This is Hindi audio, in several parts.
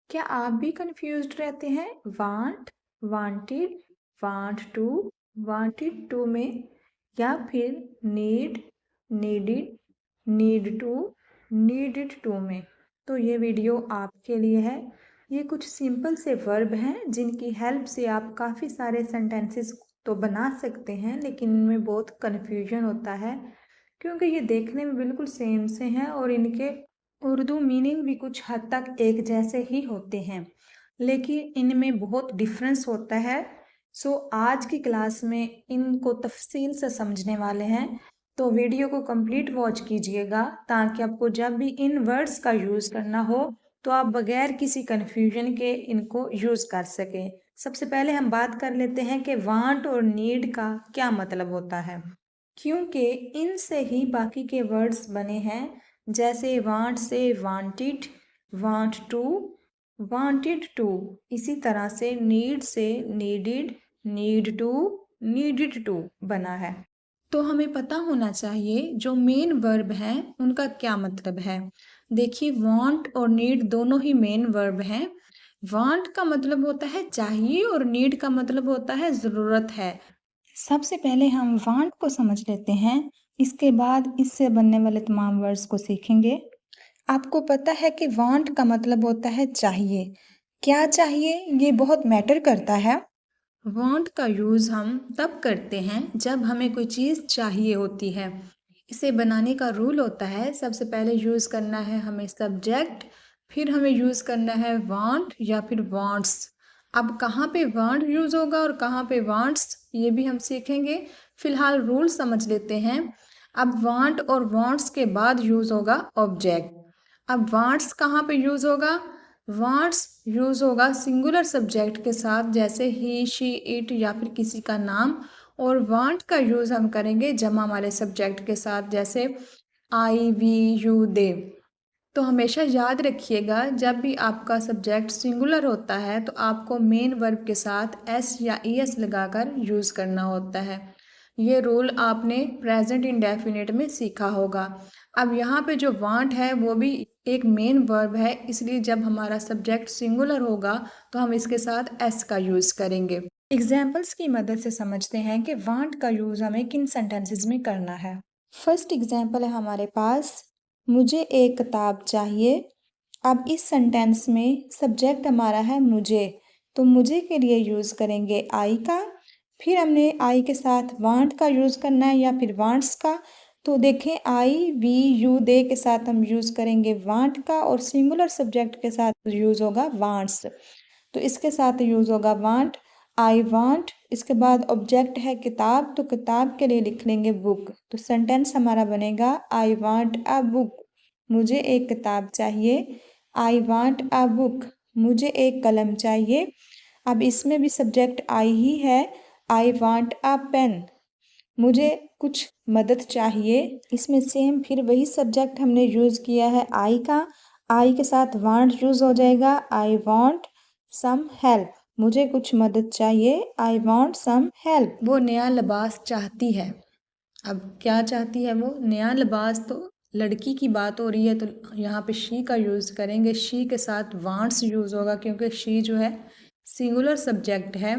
क्या आप भी कंफ्यूज्ड रहते हैं want, wanted, want to, wanted to में, या फिर need, needed, need to, needed to में? तो ये वीडियो आपके लिए है। ये कुछ सिंपल से वर्ब हैं जिनकी हेल्प से आप काफ़ी सारे सेंटेंसेस तो बना सकते हैं, लेकिन इनमें बहुत कन्फ्यूजन होता है क्योंकि ये देखने में बिल्कुल सेम से हैं और इनके उर्दू मीनिंग भी कुछ हद तक एक जैसे ही होते हैं, लेकिन इनमें बहुत डिफरेंस होता है। सो आज की क्लास में इनको तफसील से समझने वाले हैं, तो वीडियो को कंप्लीट वॉच कीजिएगा ताकि आपको जब भी इन वर्ड्स का यूज़ करना हो तो आप बगैर किसी कन्फ्यूजन के इनको यूज़ कर सकें। सबसे पहले हम बात कर लेते हैं कि वांट और नीड का क्या मतलब होता है, क्योंकि इनसे ही बाकी के वर्ड्स बने हैं। जैसे वांट से wanted, want to, wanted to. इसी तरह से नीड से needed, need to, needed to बना है। तो हमें पता होना चाहिए जो मेन वर्ब हैं उनका क्या मतलब है। देखिए, वांट और नीड दोनों ही मेन वर्ब हैं। वांट का मतलब होता है चाहिए और नीड का मतलब होता है ज़रूरत है। सबसे पहले हम वांट को समझ लेते हैं, इसके बाद इससे बनने वाले तमाम वर्ड्स को सीखेंगे। आपको पता है कि वांट का मतलब होता है चाहिए। क्या चाहिए, ये बहुत मैटर करता है। वांट का यूज़ हम तब करते हैं जब हमें कोई चीज़ चाहिए होती है। इसे बनाने का रूल होता है, सबसे पहले यूज़ करना है हमें सब्जेक्ट, फिर हमें यूज़ करना है वांट या फिर वांट्स। अब कहाँ पे वांट यूज़ होगा और कहाँ पे वांट्स, ये भी हम सीखेंगे। फिलहाल रूल समझ लेते हैं। अब वांट और वांट्स के बाद यूज़ होगा ऑब्जेक्ट। अब वांट्स कहाँ पे यूज़ होगा? वांट्स यूज़ होगा सिंगुलर सब्जेक्ट के साथ, जैसे ही, शी, इट या फिर किसी का नाम। और वांट का यूज़ हम करेंगे जमा वाले सब्जेक्ट के साथ, जैसे आई, वी, यू, दे। तो हमेशा याद रखिएगा, जब भी आपका सब्जेक्ट सिंगुलर होता है तो आपको मेन वर्ब के साथ एस या ईएस लगाकर यूज़ करना होता है। ये रूल आपने प्रेजेंट इंडेफिनिट में सीखा होगा। अब यहाँ पे जो वांट है वो भी एक मेन वर्ब है, इसलिए जब हमारा सब्जेक्ट सिंगुलर होगा तो हम इसके साथ एस का यूज़ करेंगे। एग्जाम्पल्स की मदद से समझते हैं कि वांट का यूज़ हमें किन सेंटेंसेस में करना है। फर्स्ट एग्जाम्पल है हमारे पास, मुझे एक किताब चाहिए। अब इस सेंटेंस में सब्जेक्ट हमारा है मुझे, तो मुझे के लिए यूज़ करेंगे आई का। फिर हमने आई के साथ वांट का यूज़ करना है या फिर वांट्स का। तो देखें, आई, वी, यू, दे के साथ हम यूज़ करेंगे वांट का, और सिंगुलर सब्जेक्ट के साथ यूज़ होगा वांट्स। तो इसके साथ यूज़ होगा वांट, आई वांट। इसके बाद ऑब्जेक्ट है किताब, तो किताब के लिए लिख लेंगे बुक। तो सेंटेंस हमारा बनेगा आई वांट अ बुक, मुझे एक किताब चाहिए। आई वांट अ बुक, मुझे एक कलम चाहिए। अब इसमें भी सब्जेक्ट आई ही है। आई वांट अ पेन, मुझे कुछ मदद चाहिए। इसमें सेम फिर वही सब्जेक्ट हमने यूज़ किया है आई का। आई के साथ वांट यूज़ हो जाएगा, आई वांट सम हेल्प, मुझे कुछ मदद चाहिए। I want some help. वो नया लिबास चाहती है। अब क्या चाहती है वो? नया लिबास। तो लड़की की बात हो रही है तो यहाँ पे शी का यूज़ करेंगे। शी के साथ वांट्स यूज़ होगा क्योंकि शी जो है सिंगुलर सब्जेक्ट है।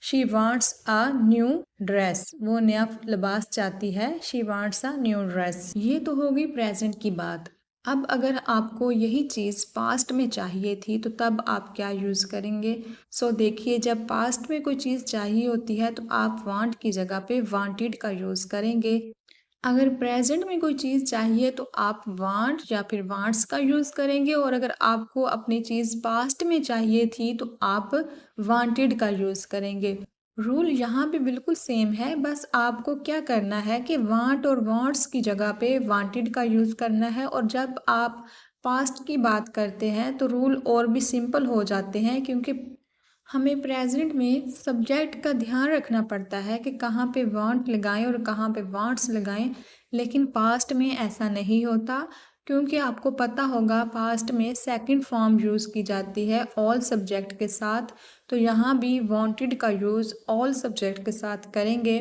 She wants a new dress, वो नया लिबास चाहती है। She wants a new dress. ये तो होगी प्रेजेंट की बात। अब अगर आपको यही चीज़ पास्ट में चाहिए थी तो तब आप क्या यूज़ करेंगे? सो देखिए, जब पास्ट में कोई चीज़ चाहिए होती है तो आप वांट की जगह पे वांटेड का यूज़ करेंगे। अगर प्रेजेंट में कोई चीज़ चाहिए तो आप वांट या फिर वांट्स का यूज़ करेंगे, और अगर आपको अपनी चीज़ पास्ट में चाहिए थी तो आप वांटेड का यूज़ करेंगे। रूल यहाँ पे बिल्कुल सेम है, बस आपको क्या करना है कि वांट और वांट्स की जगह पे वांटेड का यूज़ करना है। और जब आप पास्ट की बात करते हैं तो रूल और भी सिंपल हो जाते हैं, क्योंकि हमें प्रेजेंट में सब्जेक्ट का ध्यान रखना पड़ता है कि कहाँ पे वांट लगाएं और कहाँ पे वांट्स लगाएं, लेकिन पास्ट में ऐसा नहीं होता। क्योंकि आपको पता होगा पास्ट में सेकंड फॉर्म यूज़ की जाती है ऑल सब्जेक्ट के साथ, तो यहाँ भी वांटेड का यूज़ ऑल सब्जेक्ट के साथ करेंगे।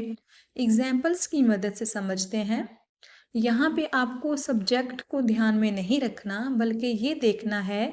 एग्जाम्पल्स की मदद से समझते हैं। यहाँ पे आपको सब्जेक्ट को ध्यान में नहीं रखना, बल्कि ये देखना है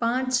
5،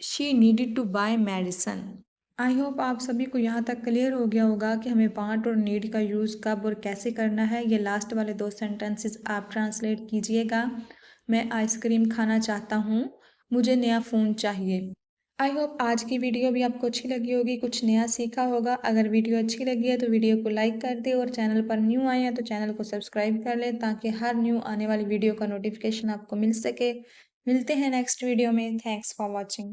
she needed to buy medicine. I hope आप सभी को यहाँ तक क्लियर हो गया होगा कि हमें वांट और नीड का यूज़ कब और कैसे करना है। ये लास्ट वाले 2 सेंटेंसेस आप ट्रांसलेट कीजिएगा। मैं आइसक्रीम खाना चाहता हूँ, मुझे नया फ़ोन चाहिए। आई होप आज की वीडियो भी आपको अच्छी लगी होगी, कुछ नया सीखा होगा। अगर वीडियो अच्छी लगी है तो वीडियो को लाइक कर दे और चैनल पर न्यू आए हैं तो चैनल को सब्सक्राइब कर लें ताकि हर न्यू आने वाली वीडियो का नोटिफिकेशन आपको मिल सके। मिलते हैं नेक्स्ट वीडियो में। Thanks for watching.